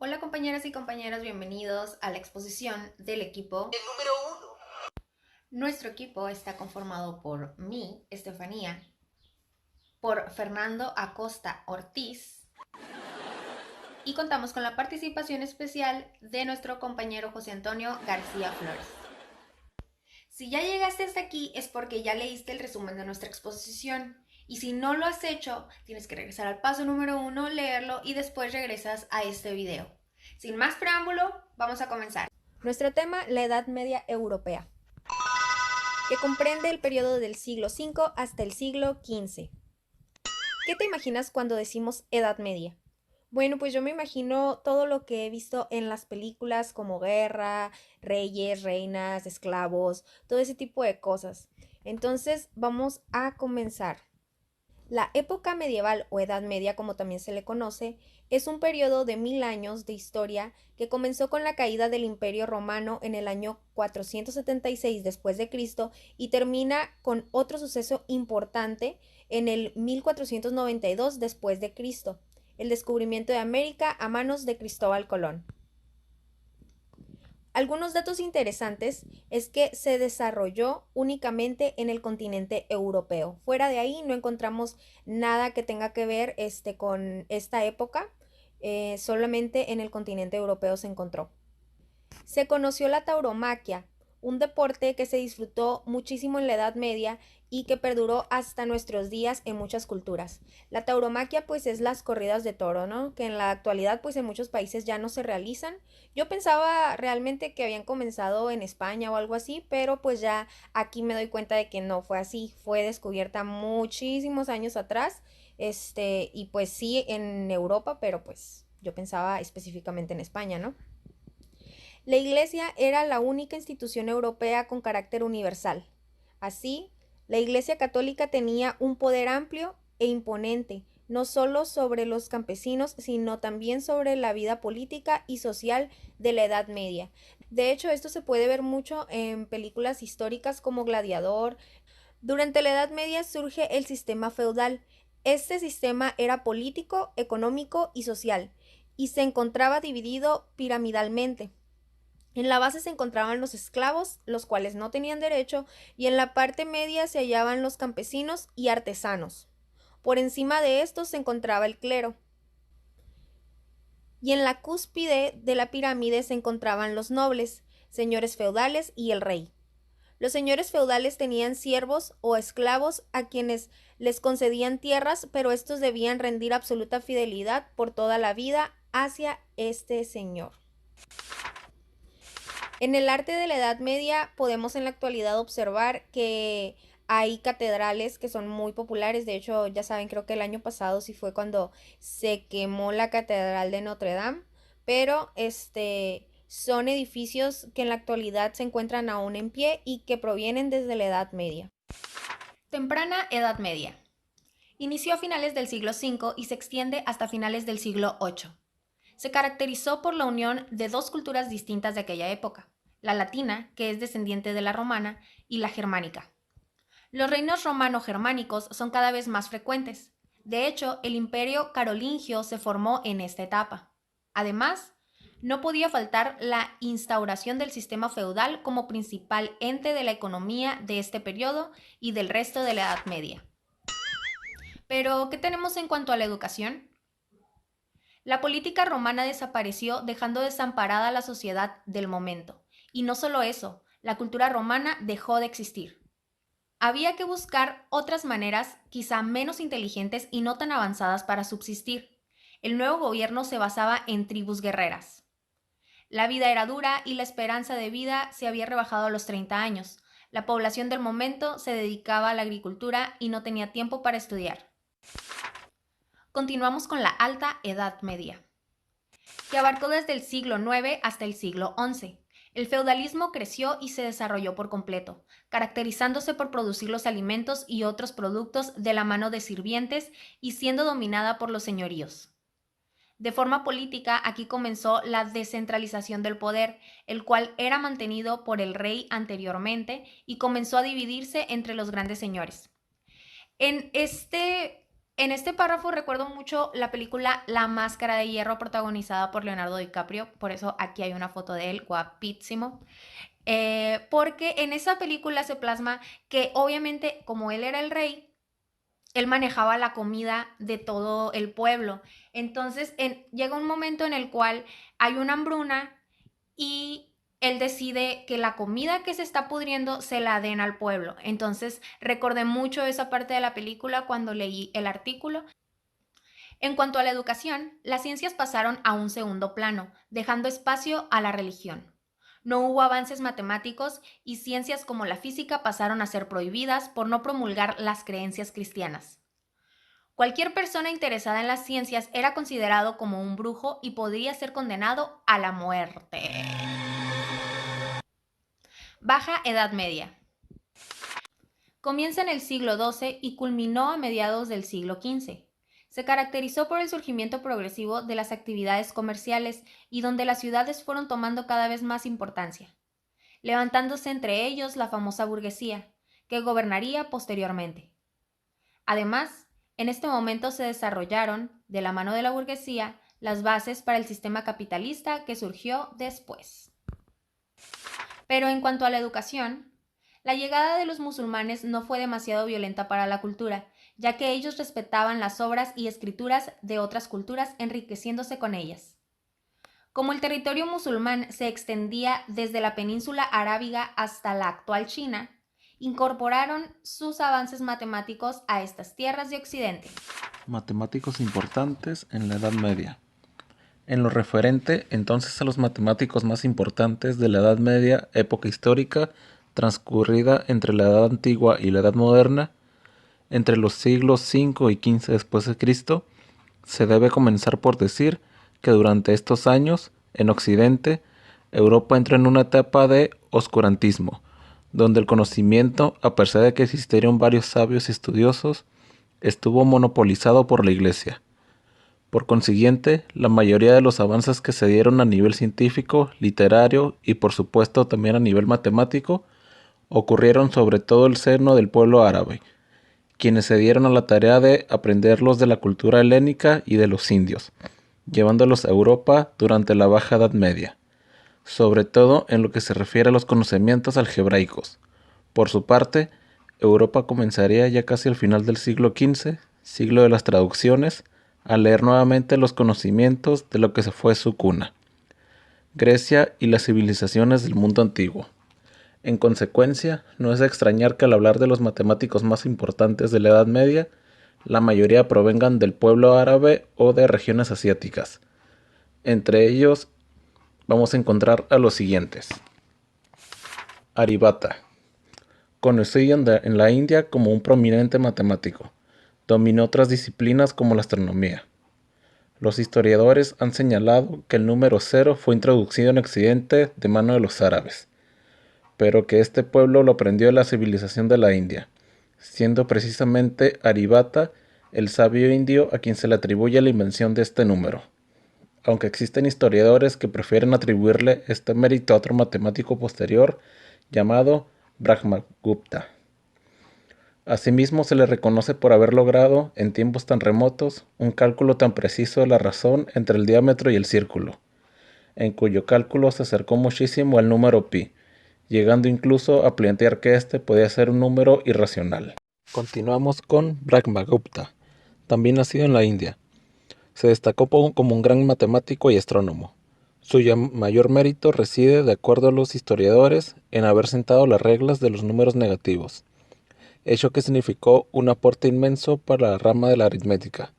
Hola compañeras y compañeros, bienvenidos a la exposición del equipo. El número uno. Nuestro equipo está conformado por mí, Estefanía, por Fernando Acosta Ortiz y contamos con la participación especial de nuestro compañero José Antonio García Flores. Si ya llegaste hasta aquí es porque ya leíste el resumen de nuestra exposición y si no lo has hecho, tienes que regresar al paso número 1, leerlo y después regresas a este video. Sin más preámbulo, vamos a comenzar. Nuestro tema, la Edad Media Europea, que comprende el periodo del siglo V hasta el siglo XV. ¿Qué te imaginas cuando decimos Edad Media? Bueno, pues yo me imagino todo lo que he visto en las películas como guerra, reyes, reinas, esclavos, todo ese tipo de cosas. Entonces vamos a comenzar. La época medieval o Edad Media, como también se le conoce, es un periodo de 1000 años de historia que comenzó con la caída del Imperio Romano en el año 476 después de Cristo y termina con otro suceso importante en el 1492 después de Cristo, el descubrimiento de América a manos de Cristóbal Colón. Algunos datos interesantes es que se desarrolló únicamente en el continente europeo. Fuera de ahí no encontramos nada que tenga que ver con esta época. Solamente en el continente europeo se encontró. Se conoció la tauromaquia, un deporte que se disfrutó muchísimo en la Edad Media y que perduró hasta nuestros días en muchas culturas. La tauromaquia pues es las corridas de toro, ¿no? Que en la actualidad pues en muchos países ya no se realizan. Yo pensaba realmente que habían comenzado en España o algo así, pero pues ya aquí me doy cuenta de que no fue así. Fue descubierta muchísimos años atrás, y pues sí en Europa, pero pues yo pensaba específicamente en España, ¿no? La Iglesia era la única institución europea con carácter universal. Así, la Iglesia católica tenía un poder amplio e imponente, no solo sobre los campesinos, sino también sobre la vida política y social de la Edad Media. De hecho, esto se puede ver mucho en películas históricas como Gladiador. Durante la Edad Media surge el sistema feudal. Este sistema era político, económico y social, y se encontraba dividido piramidalmente. En la base se encontraban los esclavos, los cuales no tenían derecho, y en la parte media se hallaban los campesinos y artesanos. Por encima de estos se encontraba el clero. Y en la cúspide de la pirámide se encontraban los nobles, señores feudales y el rey. Los señores feudales tenían siervos o esclavos a quienes les concedían tierras, pero estos debían rendir absoluta fidelidad por toda la vida hacia este señor. En el arte de la Edad Media podemos en la actualidad observar que hay catedrales que son muy populares. De hecho, ya saben, creo que el año pasado sí fue cuando se quemó la Catedral de Notre Dame, pero son edificios que en la actualidad se encuentran aún en pie y que provienen desde la Edad Media. Temprana Edad Media. Inició a finales del siglo V y se extiende hasta finales del siglo VIII. Se caracterizó por la unión de dos culturas distintas de aquella época, la latina, que es descendiente de la romana, y la germánica. Los reinos romano-germánicos son cada vez más frecuentes. De hecho, el imperio carolingio se formó en esta etapa. Además, no podía faltar la instauración del sistema feudal como principal ente de la economía de este periodo y del resto de la Edad Media. Pero, ¿qué tenemos en cuanto a la educación? La política romana desapareció dejando desamparada a la sociedad del momento. Y no solo eso, la cultura romana dejó de existir. Había que buscar otras maneras, quizá menos inteligentes y no tan avanzadas para subsistir. El nuevo gobierno se basaba en tribus guerreras. La vida era dura y la esperanza de vida se había rebajado a los 30 años. La población del momento se dedicaba a la agricultura y no tenía tiempo para estudiar. Continuamos con la Alta Edad Media, que abarcó desde el siglo IX hasta el siglo XI. El feudalismo creció y se desarrolló por completo, caracterizándose por producir los alimentos y otros productos de la mano de sirvientes y siendo dominada por los señoríos. De forma política, aquí comenzó la descentralización del poder, el cual era mantenido por el rey anteriormente y comenzó a dividirse entre los grandes señores. En En este párrafo recuerdo mucho la película La Máscara de Hierro protagonizada por Leonardo DiCaprio, por eso aquí hay una foto de él, guapísimo. Porque en esa película se plasma que obviamente como él era el rey, él manejaba la comida de todo el pueblo. Entonces llega un momento en el cual hay una hambruna y él decide que la comida que se está pudriendo se la den al pueblo. Entonces recordé mucho esa parte de la película cuando leí el artículo. En cuanto a la educación, las ciencias pasaron a un segundo plano, dejando espacio a la religión. No hubo avances matemáticos y ciencias como la física pasaron a ser prohibidas por no promulgar las creencias cristianas. Cualquier persona interesada en las ciencias era considerado como un brujo y podría ser condenado a la muerte. Baja Edad Media. Comienza en el siglo XII y culminó a mediados del siglo XV. Se caracterizó por el surgimiento progresivo de las actividades comerciales y donde las ciudades fueron tomando cada vez más importancia, levantándose entre ellos la famosa burguesía, que gobernaría posteriormente. Además, en este momento se desarrollaron, de la mano de la burguesía, las bases para el sistema capitalista que surgió después. Pero en cuanto a la educación, la llegada de los musulmanes no fue demasiado violenta para la cultura, ya que ellos respetaban las obras y escrituras de otras culturas, enriqueciéndose con ellas. Como el territorio musulmán se extendía desde la península arábiga hasta la actual China, incorporaron sus avances matemáticos a estas tierras de Occidente. Matemáticos importantes en la Edad Media. En lo referente entonces a los matemáticos más importantes de la Edad Media, época histórica transcurrida entre la Edad Antigua y la Edad Moderna, entre los siglos V y XV después de Cristo, se debe comenzar por decir que durante estos años, en Occidente, Europa entró en una etapa de oscurantismo, donde el conocimiento, a pesar de que existieron varios sabios y estudiosos, estuvo monopolizado por la Iglesia. Por consiguiente, la mayoría de los avances que se dieron a nivel científico, literario y por supuesto también a nivel matemático, ocurrieron sobre todo el seno del pueblo árabe, quienes se dieron a la tarea de aprenderlos de la cultura helénica y de los indios, llevándolos a Europa durante la Baja Edad Media, sobre todo en lo que se refiere a los conocimientos algebraicos. Por su parte, Europa comenzaría ya casi al final del siglo XV, siglo de las traducciones, a leer nuevamente los conocimientos de lo que se fue su cuna, Grecia y las civilizaciones del mundo antiguo. En consecuencia, no es de extrañar que al hablar de los matemáticos más importantes de la Edad Media, la mayoría provengan del pueblo árabe o de regiones asiáticas. Entre ellos vamos a encontrar a los siguientes. Aryabhata, conocido en la India como un prominente matemático, dominó otras disciplinas como la astronomía. Los historiadores han señalado que el número 0 fue introducido en Occidente de mano de los árabes, pero que este pueblo lo aprendió de la civilización de la India, siendo precisamente Aryabhata el sabio indio a quien se le atribuye la invención de este número, aunque existen historiadores que prefieren atribuirle este mérito a otro matemático posterior llamado Brahmagupta. Asimismo, se le reconoce por haber logrado, en tiempos tan remotos, un cálculo tan preciso de la razón entre el diámetro y el círculo, en cuyo cálculo se acercó muchísimo al número pi, llegando incluso a plantear que este podía ser un número irracional. Continuamos con Brahmagupta, también nacido en la India. Se destacó como un gran matemático y astrónomo. Su mayor mérito reside, de acuerdo a los historiadores, en haber sentado las reglas de los números negativos, hecho que significó un aporte inmenso para la rama de la aritmética.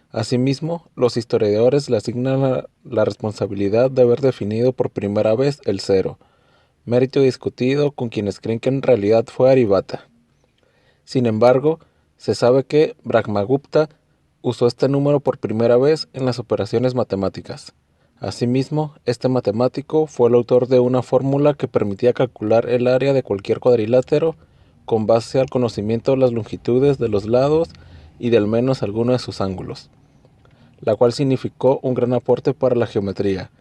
Asimismo, los historiadores le asignan la responsabilidad de haber definido por primera vez el cero, mérito discutido con quienes creen que en realidad fue Aryabhata. Sin embargo, se sabe que Brahmagupta usó este número por primera vez en las operaciones matemáticas. Asimismo, este matemático fue el autor de una fórmula que permitía calcular el área de cualquier cuadrilátero con base al conocimiento de las longitudes de los lados y de al menos alguno de sus ángulos, la cual significó un gran aporte para la geometría,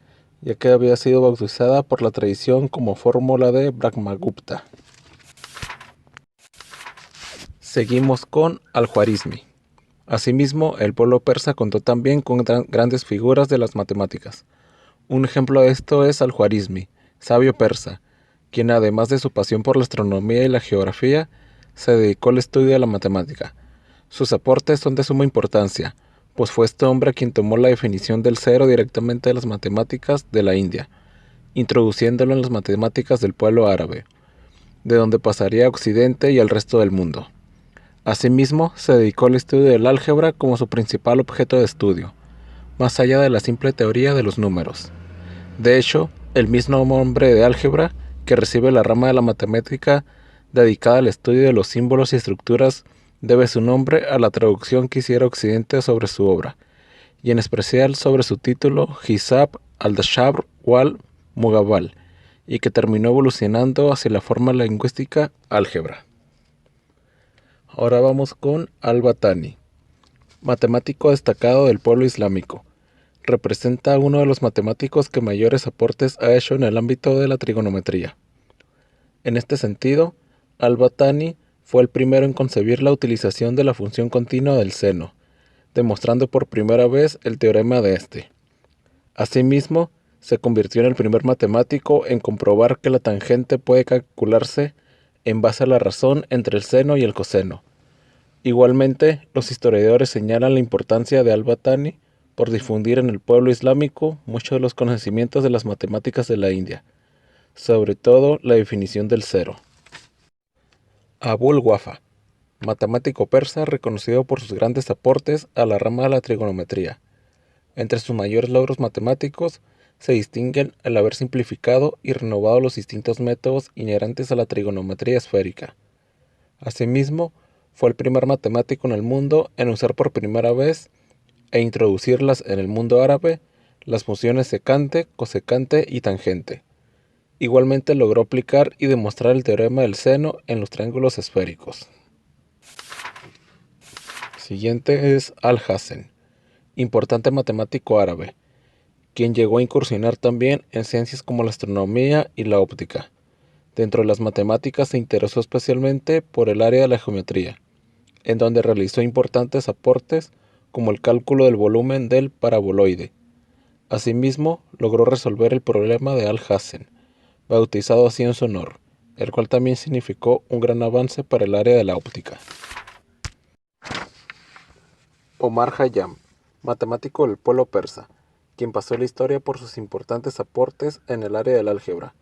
ya que había sido bautizada por la tradición como fórmula de Brahmagupta. Seguimos con Al-Khwarizmi, Asimismo, el pueblo persa contó también con grandes figuras de las matemáticas. Un ejemplo de esto es Al-Juarizmi, sabio persa, quien además de su pasión por la astronomía y la geografía, se dedicó al estudio de la matemática. Sus aportes son de suma importancia, pues fue este hombre quien tomó la definición del cero directamente de las matemáticas de la India, introduciéndolo en las matemáticas del pueblo árabe, de donde pasaría a Occidente y al resto del mundo. Asimismo, se dedicó al estudio del álgebra como su principal objeto de estudio, más allá de la simple teoría de los números. De hecho, el mismo nombre de álgebra, que recibe la rama de la matemática dedicada al estudio de los símbolos y estructuras, debe su nombre a la traducción que hiciera Occidente sobre su obra, y en especial sobre su título Hisab al-Dashabr wal Mughabal, y que terminó evolucionando hacia la forma lingüística álgebra. Ahora vamos con Al-Battani, matemático destacado del pueblo islámico. Representa a uno de los matemáticos que mayores aportes ha hecho en el ámbito de la trigonometría. En este sentido, Al-Battani fue el primero en concebir la utilización de la función continua del seno, demostrando por primera vez el teorema de este. Asimismo, se convirtió en el primer matemático en comprobar que la tangente puede calcularse en base a la razón entre el seno y el coseno. Igualmente, los historiadores señalan la importancia de Al-Battani por difundir en el pueblo islámico muchos de los conocimientos de las matemáticas de la India, sobre todo la definición del cero. Abul Wafa, matemático persa reconocido por sus grandes aportes a la rama de la trigonometría. Entre sus mayores logros matemáticos se distinguen el haber simplificado y renovado los distintos métodos inherentes a la trigonometría esférica. Asimismo, fue el primer matemático en el mundo en usar por primera vez e introducirlas en el mundo árabe las funciones secante, cosecante y tangente. Igualmente logró aplicar y demostrar el teorema del seno en los triángulos esféricos. Siguiente es Al-Hazen, importante matemático árabe, quien llegó a incursionar también en ciencias como la astronomía y la óptica. Dentro de las matemáticas se interesó especialmente por el área de la geometría, en donde realizó importantes aportes como el cálculo del volumen del paraboloide. Asimismo, logró resolver el problema de Al-Hazen, bautizado así en su honor, el cual también significó un gran avance para el área de la óptica. Omar Khayyam, matemático del pueblo persa, quien pasó la historia por sus importantes aportes en el área del álgebra,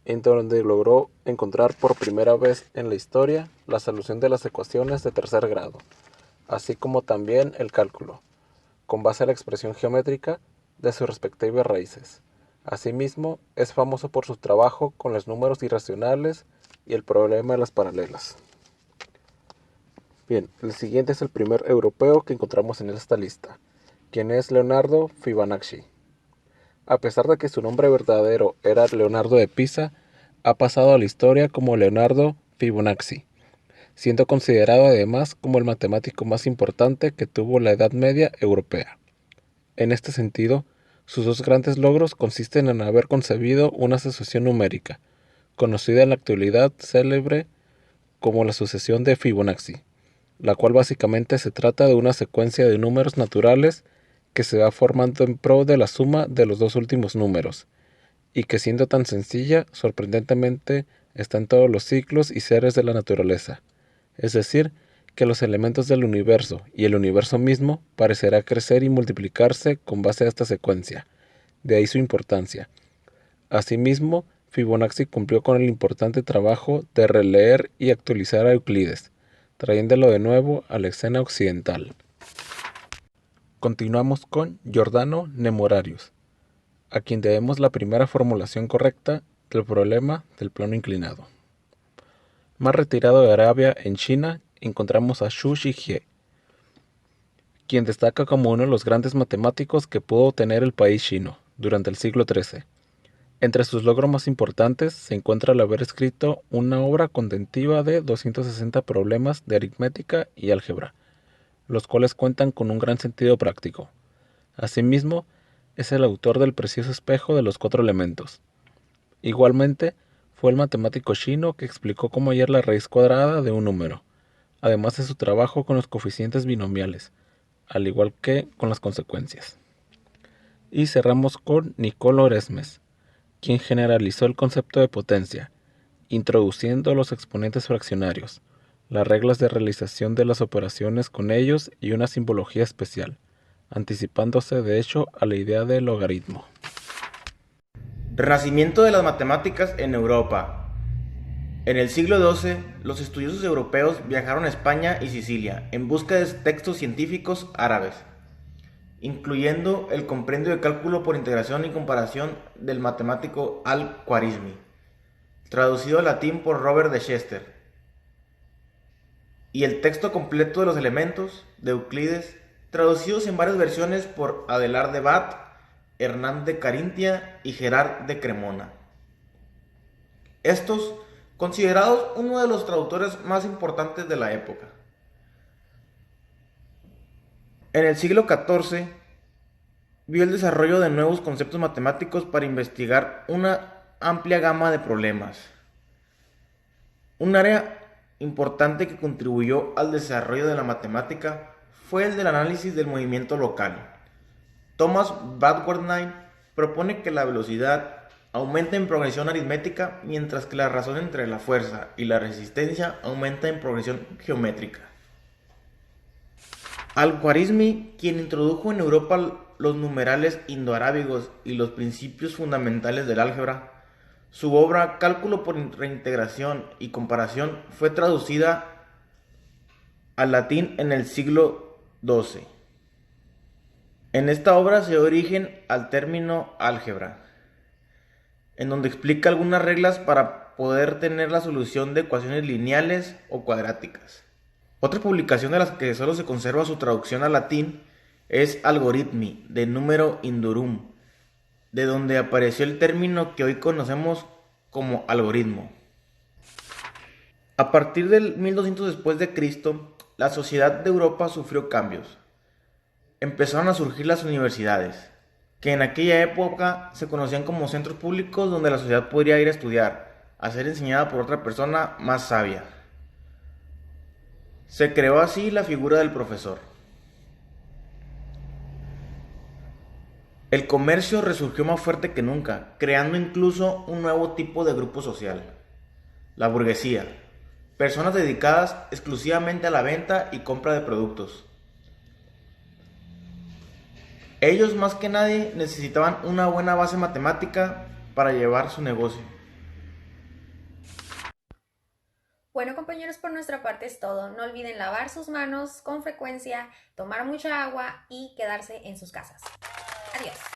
en donde logró encontrar por primera vez en la historia la solución de las ecuaciones de tercer grado, así como también el cálculo, con base a la expresión geométrica de sus respectivas raíces. Asimismo, es famoso por su trabajo con los números irracionales y el problema de las paralelas. Bien, el siguiente es el primer europeo que encontramos en esta lista, quien es Leonardo Fibonacci. A pesar de que su nombre verdadero era Leonardo de Pisa, ha pasado a la historia como Leonardo Fibonacci, siendo considerado además como el matemático más importante que tuvo la Edad Media europea. En este sentido, sus dos grandes logros consisten en haber concebido una asociación numérica, conocida en la actualidad célebre como la sucesión de Fibonacci, la cual básicamente se trata de una secuencia de números naturales que se va formando en pro de la suma de los dos últimos números, y que siendo tan sencilla, sorprendentemente está en todos los ciclos y seres de la naturaleza. Es decir, que los elementos del universo y el universo mismo parecerá crecer y multiplicarse con base a esta secuencia, de ahí su importancia. Asimismo, Fibonacci cumplió con el importante trabajo de releer y actualizar a Euclides, trayéndolo de nuevo a la escena occidental. Continuamos con Giordano Nemorarius, a quien debemos la primera formulación correcta del problema del plano inclinado. Más retirado de Arabia, en China, encontramos a Xu Shijie, quien destaca como uno de los grandes matemáticos que pudo tener el país chino durante el siglo XIII. Entre sus logros más importantes se encuentra el haber escrito una obra contentiva de 260 problemas de aritmética y álgebra, los cuales cuentan con un gran sentido práctico. Asimismo, es el autor del precioso espejo de los cuatro elementos. Igualmente, fue el matemático chino que explicó cómo hallar la raíz cuadrada de un número, además de su trabajo con los coeficientes binomiales, al igual que con las consecuencias. Y cerramos con Nicole Oresmes, quien generalizó el concepto de potencia, introduciendo los exponentes fraccionarios, las reglas de realización de las operaciones con ellos y una simbología especial, anticipándose de hecho a la idea del logaritmo. Renacimiento de las matemáticas en Europa. En el siglo XII, los estudiosos europeos viajaron a España y Sicilia en busca de textos científicos árabes, incluyendo el compendio de cálculo por integración y comparación del matemático Al-Khwarizmi, traducido al latín por Robert de Chester, y el texto completo de los elementos de Euclides, traducidos en varias versiones por Adelar de Bath, Hernán de Carintia y Gerard de Cremona. Estos considerados uno de los traductores más importantes de la época. En el siglo XIV vio el desarrollo de nuevos conceptos matemáticos para investigar una amplia gama de problemas. Un área importante que contribuyó al desarrollo de la matemática fue el del análisis del movimiento local. Thomas Bradwardine propone que la velocidad aumenta en progresión aritmética, mientras que la razón entre la fuerza y la resistencia aumenta en progresión geométrica. Al-Khwarizmi, quien introdujo en Europa los numerales indoarábigos y los principios fundamentales del álgebra, su obra Cálculo por reintegración y comparación fue traducida al latín en el siglo XII. En esta obra se dio origen al término álgebra, en donde explica algunas reglas para poder tener la solución de ecuaciones lineales o cuadráticas. Otra publicación de las que solo se conserva su traducción al latín es Algorithmi, de Numero Indorum, de donde apareció el término que hoy conocemos como algoritmo. A partir del 1200 después de Cristo, la sociedad de Europa sufrió cambios. Empezaron a surgir las universidades, que en aquella época se conocían como centros públicos donde la sociedad podría ir a estudiar, a ser enseñada por otra persona más sabia. Se creó así la figura del profesor. El comercio resurgió más fuerte que nunca, creando incluso un nuevo tipo de grupo social, la burguesía, personas dedicadas exclusivamente a la venta y compra de productos. Ellos más que nadie necesitaban una buena base matemática para llevar su negocio. Bueno, compañeros, por nuestra parte es todo. No olviden lavar sus manos con frecuencia, tomar mucha agua y quedarse en sus casas. Adiós.